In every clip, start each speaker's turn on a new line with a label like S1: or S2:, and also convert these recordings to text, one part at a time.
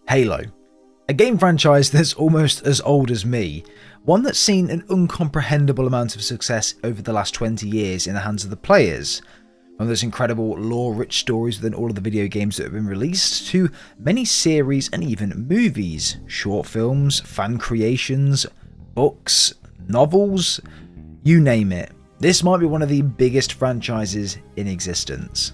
S1: Halo. A game franchise that's almost as old as me, one that's seen an incomprehensible amount of success over the last 20 years in the hands of the players. From those incredible lore-rich stories within all of the video games that have been released, to many series and even movies, short films, fan creations, books, novels, you name it. This might be one of the biggest franchises in existence.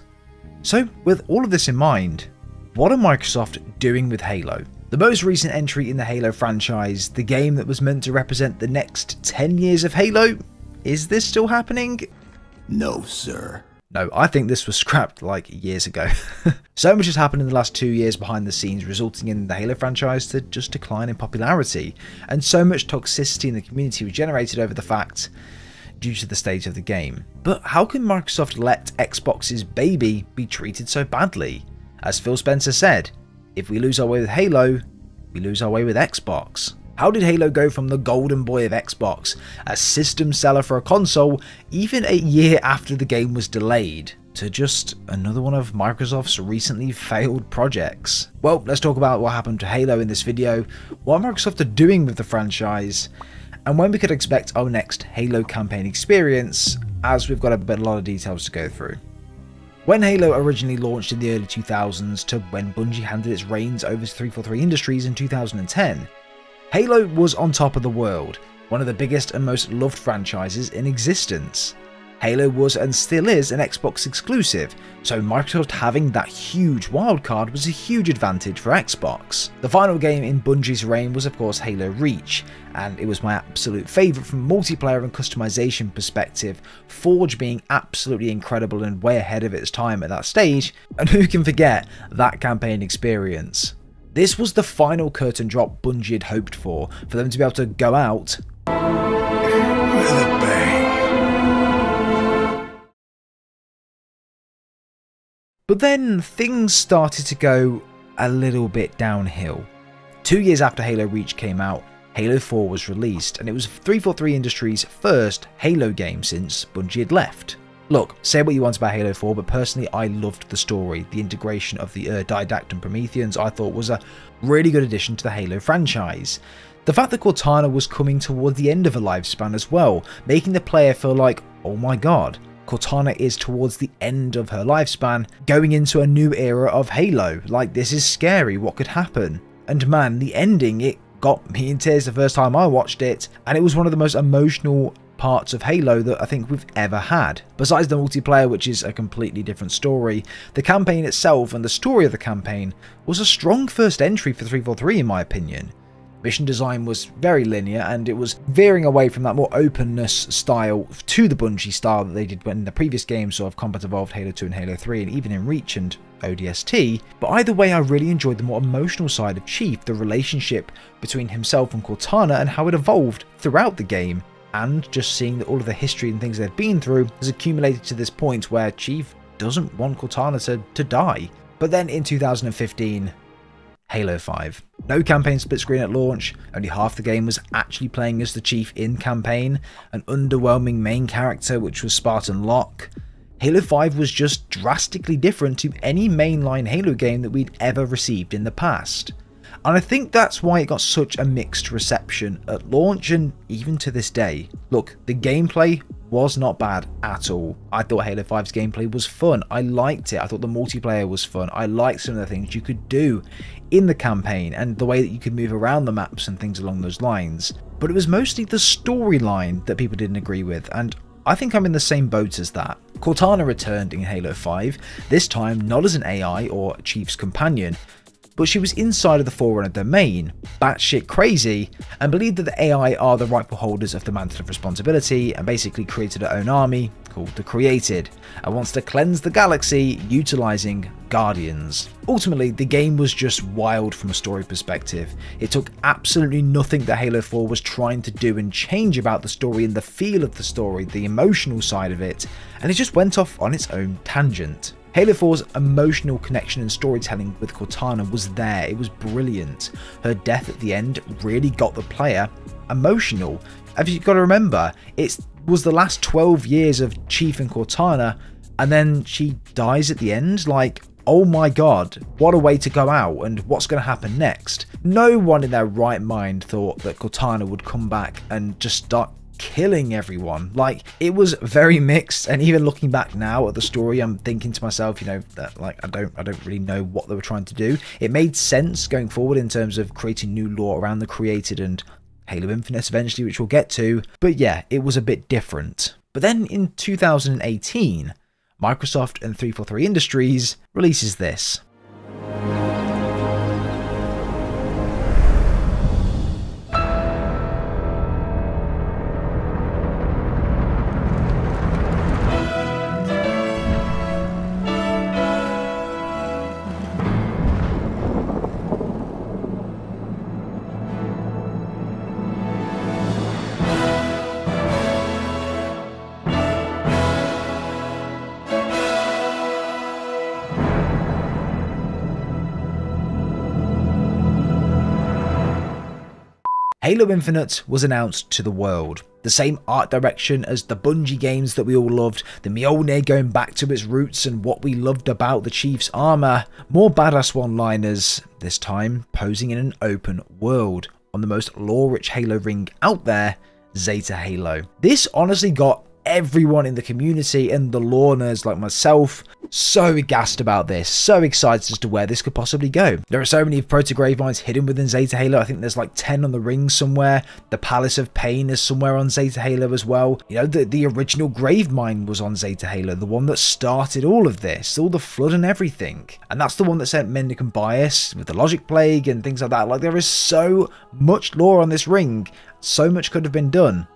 S1: So, with all of this in mind, what are Microsoft doing with Halo? The most recent entry in the Halo franchise, the game that was meant to represent the next 10 years of Halo, is this still happening?
S2: No, sir.
S1: No, I think this was scrapped like years ago. So much has happened in the last 2 years behind the scenes, resulting in the Halo franchise to just decline in popularity, and so much toxicity in the community was generated over the fact due to the state of the game. But how can Microsoft let Xbox's baby be treated so badly? As Phil Spencer said, if we lose our way with Halo, we lose our way with Xbox. How did Halo go from the golden boy of Xbox, a system seller for a console, even a year after the game was delayed, to just another one of Microsoft's recently failed projects? Well, let's talk about what happened to Halo in this video, what Microsoft are doing with the franchise, and when we could expect our next Halo campaign experience, as we've got a lot of details to go through. When Halo originally launched in the early 2000s to when Bungie handed its reins over to 343 Industries in 2010, Halo was on top of the world, one of the biggest and most loved franchises in existence. Halo was and still is an Xbox exclusive, so Microsoft having that huge wildcard was a huge advantage for Xbox. The final game in Bungie's reign was of course Halo Reach, and it was my absolute favourite from a multiplayer and customization perspective, Forge being absolutely incredible and way ahead of its time at that stage, and who can forget that campaign experience. This was the final curtain drop Bungie had hoped for them to be able to go out
S2: with a bang.
S1: But then things started to go a little bit downhill. 2 years after Halo Reach came out, Halo 4 was released, and it was 343 Industries' first Halo game since Bungie had left. Look, say what you want about Halo 4, but personally I loved the story. The integration of the Didact and Prometheans I thought was a really good addition to the Halo franchise. The fact that Cortana was coming towards the end of her lifespan as well, making the player feel like, oh my god, Cortana is towards the end of her lifespan, going into a new era of Halo. Like, this is scary, what could happen? And man, the ending, it got me in tears the first time I watched it, and it was one of the most emotional parts of Halo that I think we've ever had. Besides the multiplayer, which is a completely different story, the campaign itself and the story of the campaign was a strong first entry for 343 in my opinion. Mission design was very linear, and it was veering away from that more openness style to the Bungie style that they did in the previous games, sort of Combat Evolved, Halo 2 and Halo 3, and even in Reach and ODST. But either way, I really enjoyed the more emotional side of Chief, the relationship between himself and Cortana and how it evolved throughout the game, and just seeing that all of the history and things they've been through has accumulated to this point where Chief doesn't want Cortana to die. But then in 2015, Halo 5. No campaign split screen at launch, only half the game was actually playing as the Chief in campaign, an underwhelming main character which was Spartan Locke. Halo 5 was just drastically different to any mainline Halo game that we'd ever received in the past. And I think that's why it got such a mixed reception at launch and even to this day. Look, the gameplay was not bad at all. I thought Halo 5's gameplay was fun. I liked it. I thought the multiplayer was fun. I liked some of the things you could do in the campaign and the way that you could move around the maps and things along those lines. But it was mostly the storyline that people didn't agree with, and I think I'm in the same boat as that. Cortana returned in Halo 5, this time not as an AI or Chief's companion, but she was inside of the Forerunner domain, batshit crazy, and believed that the AI are the rightful holders of the mantle of responsibility, and basically created her own army called the Created, and wants to cleanse the galaxy utilising Guardians. Ultimately, the game was just wild from a story perspective. It took absolutely nothing that Halo 4 was trying to do and change about the story and the feel of the story, the emotional side of it, and it just went off on its own tangent. Halo 4's emotional connection and storytelling with Cortana was there, it was brilliant. Her death at the end really got the player emotional. Have you got to remember, it was the last 12 years of Chief and Cortana, and then she dies at the end. Like, oh my god, what a way to go out, and what's going to happen next. No one in their right mind thought that Cortana would come back and just start killing everyone. Like, it was very mixed, and even looking back now at the story, I'm thinking to myself, you know, that like I don't really know what they were trying to do. It made sense going forward in terms of creating new lore around the created and Halo Infinite eventually, which we'll get to, but yeah, it was a bit different. But then in 2018, Microsoft and 343 Industries releases this. Halo Infinite was announced to the world. The same art direction as the Bungie games that we all loved, the Mjolnir going back to its roots and what we loved about the Chief's armor, more badass one-liners, this time posing in an open world on the most lore-rich Halo ring out there, Zeta Halo. This honestly got everyone in the community and the lore nerds like myself so gassed about this, so excited as to where this could possibly go. There are so many proto-grave mines hidden within Zeta Halo. I think there's like 10 on the ring somewhere. The Palace of Pain is somewhere on Zeta Halo as well. You know, the original grave mine was on Zeta Halo, the one that started all of this, all the flood and everything. And that's the one that sent Mendicant Bias with the Logic Plague and things like that. Like, there is so much lore on this ring. So much could have been done,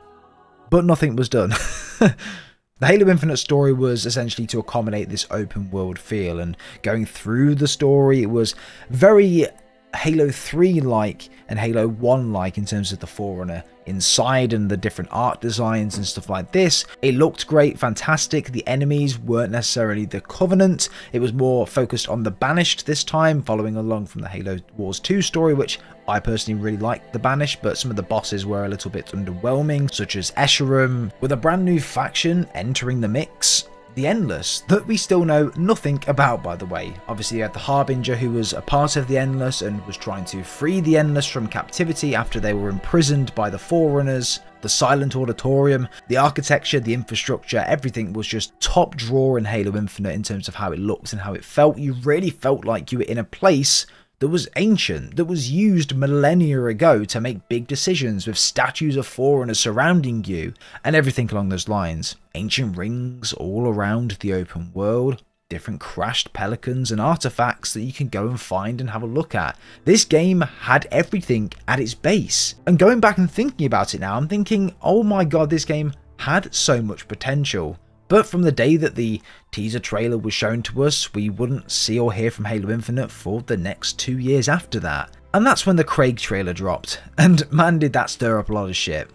S1: but nothing was done. The Halo Infinite story was essentially to accommodate this open world feel, and going through the story, it was very Halo 3 like and Halo 1 like in terms of the Forerunner inside and the different art designs and stuff like this. It looked great, fantastic. The enemies weren't necessarily the Covenant. It was more focused on the Banished this time, following along from the Halo Wars 2 story, which I personally really liked the Banished, but some of the bosses were a little bit underwhelming, such as Escharum, with a brand new faction entering the mix, the Endless, that we still know nothing about, by the way. Obviously you had the Harbinger, who was a part of the Endless and was trying to free the Endless from captivity after they were imprisoned by the Forerunners. The Silent Auditorium, the architecture, the infrastructure, everything was just top drawer in Halo Infinite in terms of how it looked and how it felt. You really felt like you were in a place that was ancient, that was used millennia ago to make big decisions, with statues of Forerunners surrounding you and everything along those lines. Ancient rings all around the open world, different crashed pelicans and artifacts that you can go and find and have a look at. This game had everything at its base. And going back and thinking about it now, I'm thinking, oh my god, this game had so much potential. But from the day that the teaser trailer was shown to us, we wouldn't see or hear from Halo Infinite for the next 2 years after that. And that's when the Craig trailer dropped, and man did that stir up a lot of shit.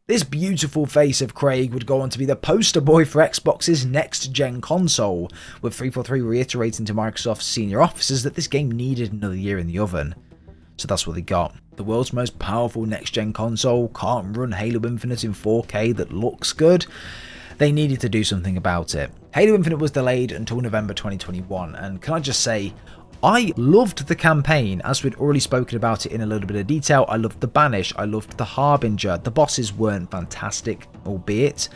S1: This beautiful face of Craig would go on to be the poster boy for Xbox's next-gen console, with 343 reiterating to Microsoft's senior officers that this game needed another year in the oven. So that's what they got. The world's most powerful next-gen console can't run Halo Infinite in 4K that looks good. They needed to do something about it. Halo Infinite was delayed until November 2021, and can I just say, I loved the campaign, as we'd already spoken about it in a little bit of detail. I loved the Banish, I loved the Harbinger. The bosses weren't fantastic, albeit,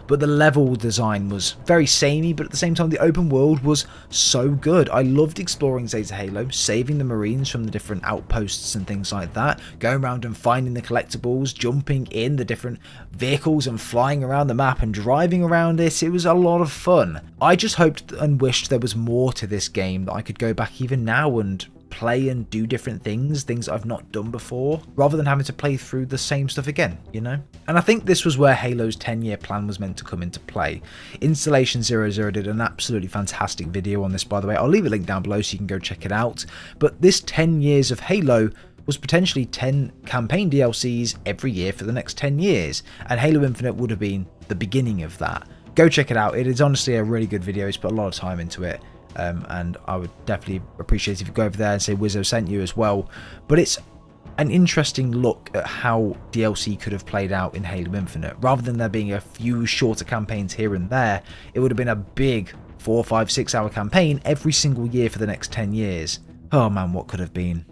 S1: but the level design was very samey, but at the same time the open world was so good. I loved exploring Zeta Halo, saving the Marines from the different outposts and things like that, going around and finding the collectibles, jumping in the different vehicles and flying around the map and driving around it. It was a lot of fun. I just hoped and wished there was more to this game, that I could go back even now and play and do different things I've not done before, rather than having to play through the same stuff again, you know? And I think this was where Halo's 10-year plan was meant to come into play. Installation 00 did an absolutely fantastic video on this, by the way. I'll leave a link down below so you can go check it out. But this 10 years of Halo was potentially 10 campaign DLCs every year for the next 10 years, and Halo Infinite would have been the beginning of that. Go check it out. It is honestly a really good video. It's put a lot of time into it, and I would definitely appreciate if you go over there and say Wizzo sent you as well. But it's an interesting look at how DLC could have played out in Halo Infinite. Rather than there being a few shorter campaigns here and there, it would have been a big 4, 5, 6 hour campaign every single year for the next 10 years. Oh man, what could have been.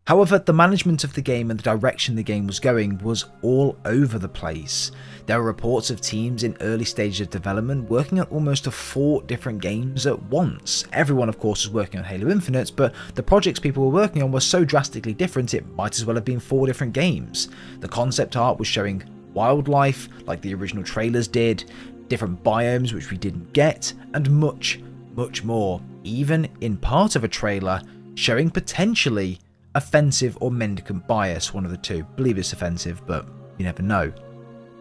S1: However, the management of the game and the direction the game was going was all over the place. There were reports of teams in early stages of development working on almost 4 different games at once. Everyone of course was working on Halo Infinite, but the projects people were working on were so drastically different it might as well have been 4 different games. The concept art was showing wildlife, like the original trailers did, different biomes which we didn't get, and much, much more. Even in part of a trailer showing potentially offensive or mendicant bias, one of the two. I believe it's offensive, but you never know.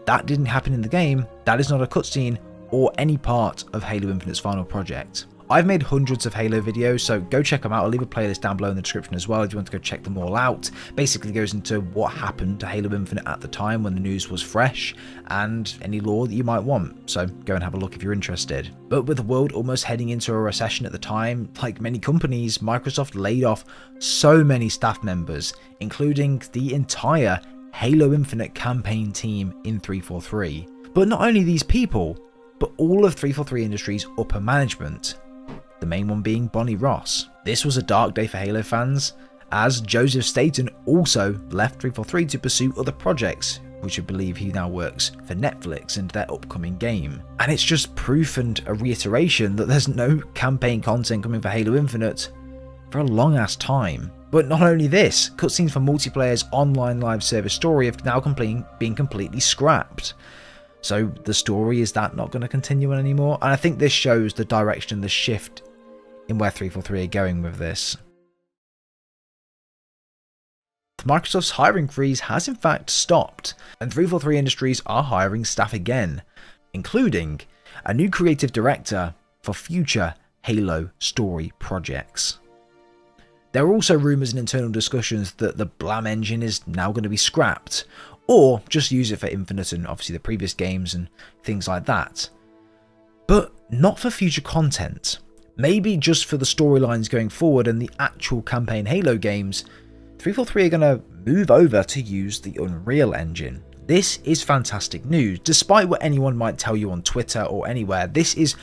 S1: That didn't happen in the game. That is not a cutscene or any part of Halo Infinite's final project. I've made hundreds of Halo videos, so go check them out. I'll leave a playlist down below in the description as well if you want to go check them all out. Basically goes into what happened to Halo Infinite at the time when the news was fresh, and any lore that you might want, so go and have a look if you're interested. But with the world almost heading into a recession at the time, like many companies, Microsoft laid off so many staff members, including the entire Halo Infinite campaign team in 343. But not only these people, but all of 343 Industries' upper management. The main one being Bonnie Ross. This was a dark day for Halo fans, as Joseph Staten also left 343 to pursue other projects, which I believe he now works for Netflix and their upcoming game. And it's just proof and a reiteration that there's no campaign content coming for Halo Infinite for a long ass time. But not only this, cutscenes for multiplayer's online live service story have now been completely scrapped. So the story, is that not going to continue on anymore? And I think this shows the direction and the shift in where 343 are going with this. Microsoft's hiring freeze has in fact stopped, and 343 Industries are hiring staff again, including a new creative director for future Halo story projects. There are also rumours and internal discussions that the Blam engine is now going to be scrapped, or just use it for Infinite and obviously the previous games and things like that. But not for future content. Maybe just for the storylines going forward and the actual campaign Halo games, 343 are going to move over to use the Unreal Engine. This is fantastic news. Despite what anyone might tell you on Twitter or anywhere, this is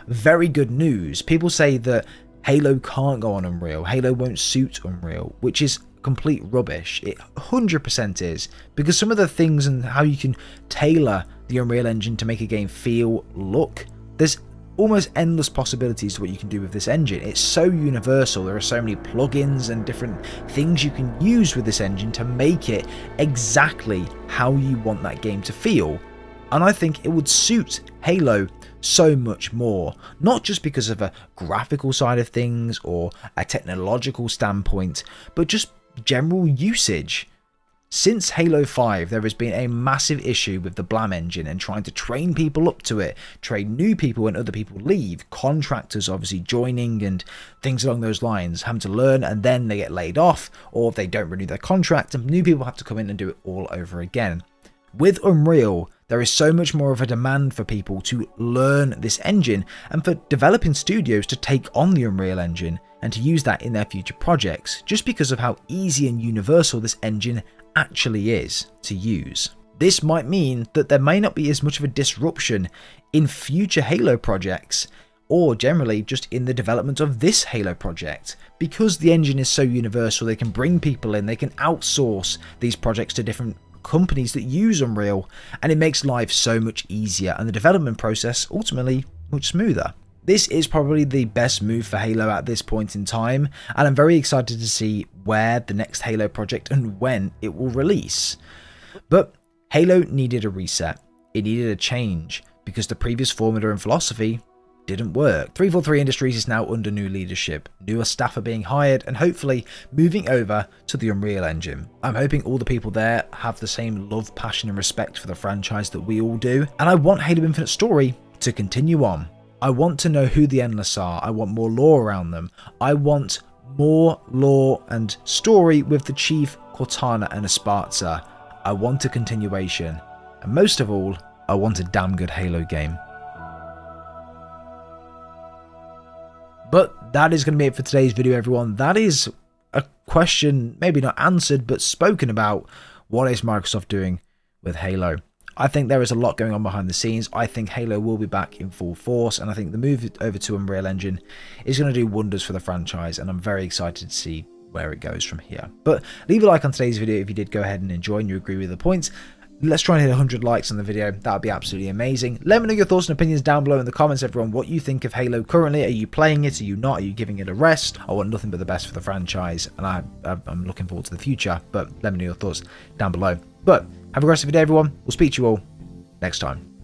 S1: very good news. People say that Halo can't go on Unreal, Halo won't suit Unreal, which is complete rubbish. It 100% is, because some of the things and how you can tailor the Unreal Engine to make a game feel, look, there's almost endless possibilities to what you can do with this engine. It's so universal. There are so many plugins and different things you can use with this engine to make it exactly how you want that game to feel. And I think it would suit Halo so much more, not just because of a graphical side of things or a technological standpoint, but just general usage. Since Halo 5, there has been a massive issue with the Blam engine and trying to train people up to it, train new people when other people leave, contractors obviously joining and things along those lines, having to learn and then they get laid off, or if they don't renew their contract and new people have to come in and do it all over again. With Unreal, there is so much more of a demand for people to learn this engine and for developing studios to take on the Unreal Engine and to use that in their future projects, just because of how easy and universal this engine actually is to use. This might mean that there may not be as much of a disruption in future Halo projects, or generally just in the development of this Halo project, because the engine is so universal. They can bring people in, they can outsource these projects to different companies that use Unreal, and it makes life so much easier and the development process ultimately much smoother. This is probably the best move for Halo at this point in time, and I'm very excited to see where the next Halo project and when it will release. But Halo needed a reset. It needed a change because the previous formula and philosophy didn't work. 343 Industries is now under new leadership. Newer staff are being hired and hopefully moving over to the Unreal Engine. I'm hoping all the people there have the same love, passion and respect for the franchise that we all do, and I want Halo Infinite story to continue on. I want to know who the Endless are. I want more lore around them. I want more lore and story with the Chief, Cortana and Esparza. I want a continuation. And most of all, I want a damn good Halo game. But that is going to be it for today's video, everyone. That is a question, maybe not answered, but spoken about. What is Microsoft doing with Halo? I think there is a lot going on behind the scenes. I think Halo will be back in full force, and I think the move over to Unreal Engine is going to do wonders for the franchise, and I'm very excited to see where it goes from here. But leave a like on today's video if you did go ahead and enjoy and you agree with the points. Let's try and hit 100 likes on the video. That would be absolutely amazing. Let me know your thoughts and opinions down below in the comments, everyone. What you think of Halo currently. Are you playing it? Are you not? Are you giving it a rest? I want nothing but the best for the franchise, and I'm looking forward to the future. But let me know your thoughts down below. But have a great rest of your day, everyone. We'll speak to you all next time.